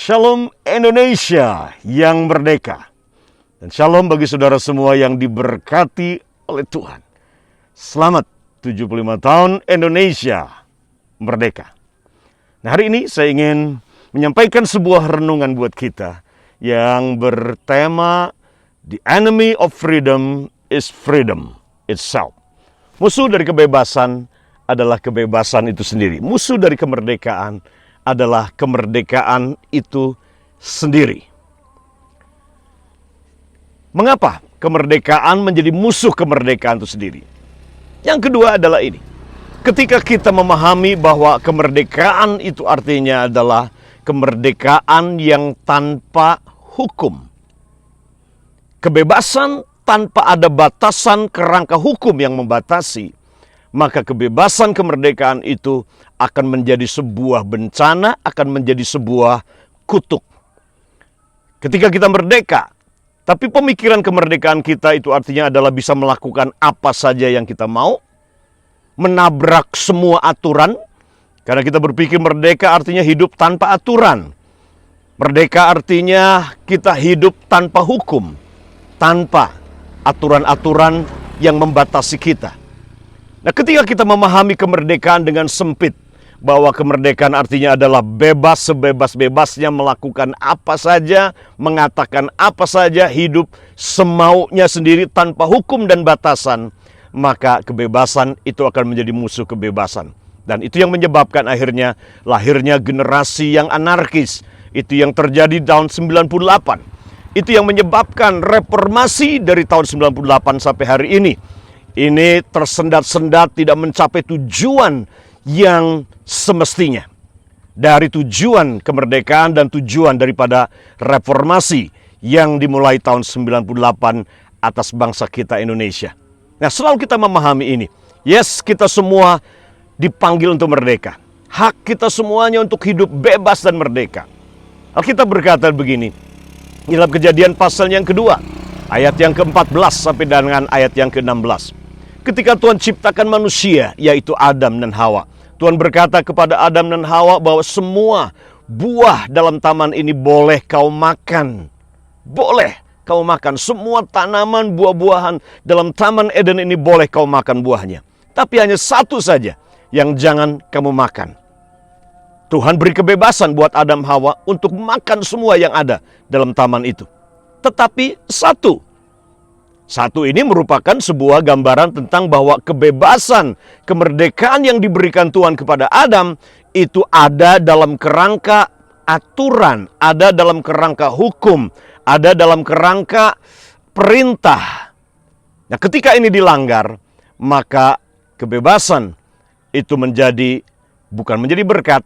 Shalom Indonesia yang merdeka. Dan shalom bagi saudara semua yang diberkati oleh Tuhan. Selamat 75 tahun Indonesia merdeka. Nah, hari ini saya ingin menyampaikan sebuah renungan buat kita yang bertema The enemy of freedom is freedom itself. Musuh dari kebebasan adalah kebebasan itu sendiri. Musuh dari kemerdekaan adalah kemerdekaan itu sendiri. Mengapa kemerdekaan menjadi musuh kemerdekaan itu sendiri? Yang kedua adalah ini. Ketika kita memahami bahwa kemerdekaan itu artinya adalah kemerdekaan yang tanpa hukum. Kebebasan tanpa ada batasan kerangka hukum yang membatasi, maka kebebasan kemerdekaan itu akan menjadi sebuah bencana, akan menjadi sebuah kutuk. Ketika kita merdeka, tapi pemikiran kemerdekaan kita itu artinya adalah bisa melakukan apa saja yang kita mau, menabrak semua aturan, karena kita berpikir merdeka artinya hidup tanpa aturan. Merdeka artinya kita hidup tanpa hukum, tanpa aturan-aturan yang membatasi kita. Nah, ketika kita memahami kemerdekaan dengan sempit, bahwa kemerdekaan artinya adalah bebas sebebas-bebasnya melakukan apa saja, mengatakan apa saja, hidup semaunya sendiri tanpa hukum dan batasan, maka kebebasan itu akan menjadi musuh kebebasan. Dan itu yang menyebabkan akhirnya lahirnya generasi yang anarkis. Itu yang terjadi tahun 98. Itu yang menyebabkan reformasi dari tahun 98 sampai hari ini. Ini tersendat-sendat, tidak mencapai tujuan yang semestinya. Dari tujuan kemerdekaan dan tujuan daripada reformasi yang dimulai tahun 98 atas bangsa kita Indonesia. Nah, selalu kita memahami ini. Yes, kita semua dipanggil untuk merdeka. Hak kita semuanya untuk hidup bebas dan merdeka. Alkitab berkata begini, dalam Kejadian pasal yang kedua, ayat yang ke-14 sampai dengan ayat yang ke-16. Ketika Tuhan ciptakan manusia, yaitu Adam dan Hawa, Tuhan berkata kepada Adam dan Hawa bahwa semua buah dalam taman ini boleh kau makan. Boleh kau makan. Semua tanaman buah-buahan dalam taman Eden ini boleh kau makan buahnya. Tapi hanya satu saja yang jangan kamu makan. Tuhan beri kebebasan buat Adam Hawa untuk makan semua yang ada dalam taman itu. Tetapi satu ini merupakan sebuah gambaran tentang bahwa kebebasan, kemerdekaan yang diberikan Tuhan kepada Adam itu ada dalam kerangka aturan, ada dalam kerangka hukum, ada dalam kerangka perintah. Nah, ketika ini dilanggar, maka kebebasan itu bukan menjadi berkat,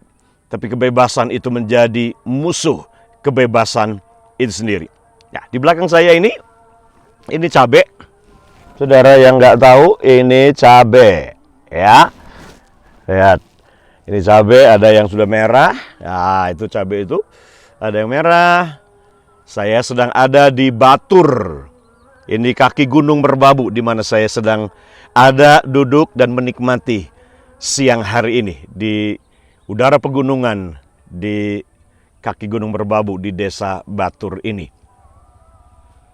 tapi kebebasan itu menjadi musuh kebebasan itu sendiri. Nah, di belakang saya ini cabai. Saudara yang nggak tahu, ini cabai, ya. Lihat, ini cabai, ada yang sudah merah. Nah, itu cabai itu ada yang merah. Saya sedang ada di Batur. Ini kaki Gunung Merbabu, di mana saya sedang ada duduk dan menikmati siang hari ini di udara pegunungan di kaki Gunung Merbabu di desa Batur ini.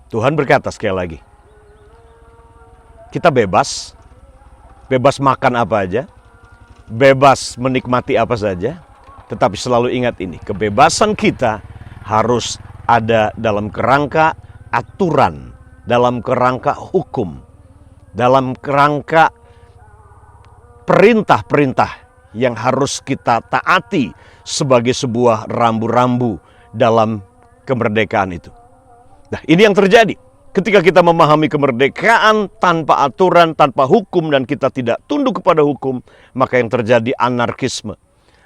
Tuhan berkata sekali lagi, kita bebas makan apa aja, bebas menikmati apa saja, tetapi selalu ingat ini, kebebasan kita harus ada dalam kerangka aturan, dalam kerangka hukum, dalam kerangka perintah-perintah yang harus kita taati sebagai sebuah rambu-rambu dalam kemerdekaan itu. Nah, ini yang terjadi ketika kita memahami kemerdekaan tanpa aturan, tanpa hukum, dan kita tidak tunduk kepada hukum, maka yang terjadi anarkisme.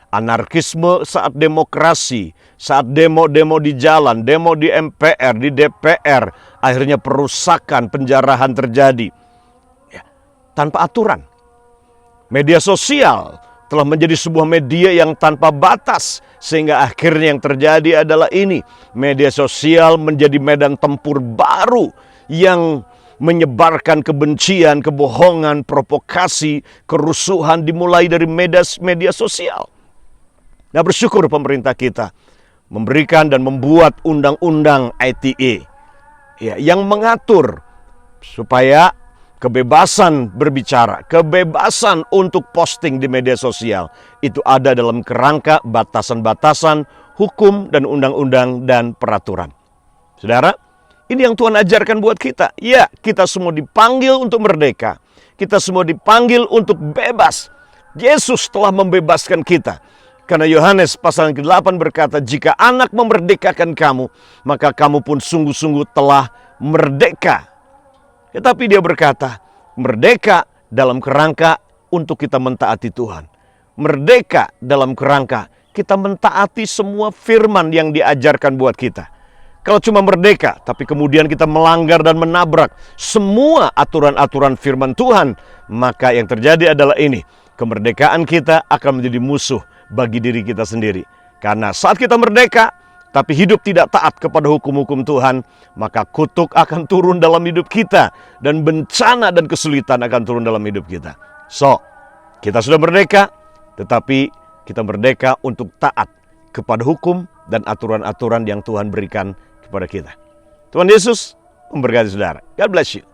Anarkisme saat demokrasi, saat demo-demo di jalan, demo di MPR, di DPR, akhirnya perusakan, penjarahan terjadi. Ya, tanpa aturan. Media sosial telah menjadi sebuah media yang tanpa batas, sehingga akhirnya yang terjadi adalah ini. Media sosial menjadi medan tempur baru yang menyebarkan kebencian, kebohongan, provokasi, kerusuhan dimulai dari media sosial. Nah, bersyukur pemerintah kita memberikan dan membuat undang-undang ITE ya, yang mengatur supaya kebebasan berbicara, kebebasan untuk posting di media sosial itu ada dalam kerangka batasan-batasan hukum dan undang-undang dan peraturan. Saudara, ini yang Tuhan ajarkan buat kita. Ya, kita semua dipanggil untuk merdeka. Kita semua dipanggil untuk bebas. Yesus telah membebaskan kita. Karena Yohanes pasal yang ke-8 berkata, jika anak memerdekakan kamu, maka kamu pun sungguh-sungguh telah merdeka. Tetapi dia berkata, merdeka dalam kerangka untuk kita mentaati Tuhan. Merdeka dalam kerangka kita mentaati semua firman yang diajarkan buat kita. Kalau cuma merdeka, tapi kemudian kita melanggar dan menabrak semua aturan-aturan firman Tuhan, maka yang terjadi adalah ini. Kemerdekaan kita akan menjadi musuh bagi diri kita sendiri. Karena saat kita merdeka, tapi hidup tidak taat kepada hukum-hukum Tuhan, maka kutuk akan turun dalam hidup kita. Dan bencana dan kesulitan akan turun dalam hidup kita. So, kita sudah merdeka, tetapi kita merdeka untuk taat kepada hukum dan aturan-aturan yang Tuhan berikan kepada kita. Tuhan Yesus memberkati saudara. God bless you.